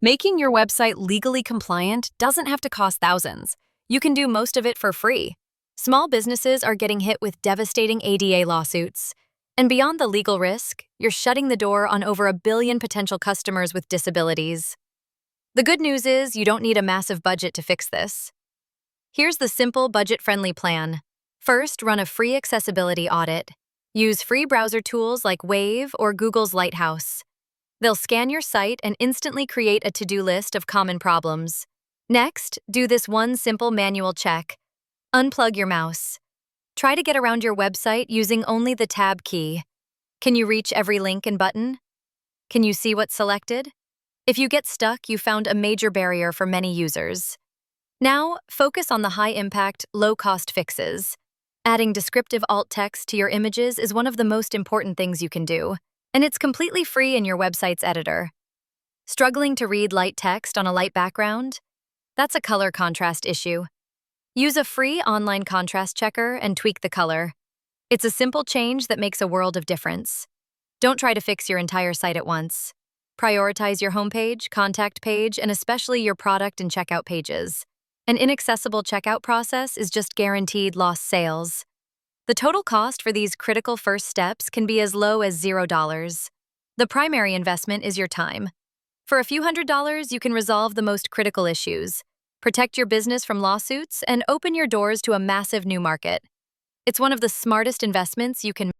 Making your website legally compliant doesn't have to cost thousands. You can do most of it for free. Small businesses are getting hit with devastating ADA lawsuits. And beyond the legal risk, you're shutting the door on over 1 billion potential customers with disabilities. The good news is you don't need a massive budget to fix this. Here's the simple, budget-friendly plan. First, run a free accessibility audit. Use free browser tools like Wave or Google's Lighthouse. They'll scan your site and instantly create a to-do list of common problems. Next, do this one simple manual check. Unplug your mouse. Try to get around your website using only the Tab key. Can you reach every link and button? Can you see what's selected? If you get stuck, you found a major barrier for many users. Now, focus on the high-impact, low-cost fixes. Adding descriptive alt text to your images is one of the most important things you can do, and it's completely free in your website's editor. Struggling to read light text on a light background? That's a color contrast issue. Use a free online contrast checker and tweak the color. It's a simple change that makes a world of difference. Don't try to fix your entire site at once. Prioritize your homepage, contact page, and especially your product and checkout pages. An inaccessible checkout process is just guaranteed lost sales. The total cost for these critical first steps can be as low as $0. The primary investment is your time. For a few $100s, you can resolve the most critical issues, protect your business from lawsuits, and open your doors to a massive new market. It's one of the smartest investments you can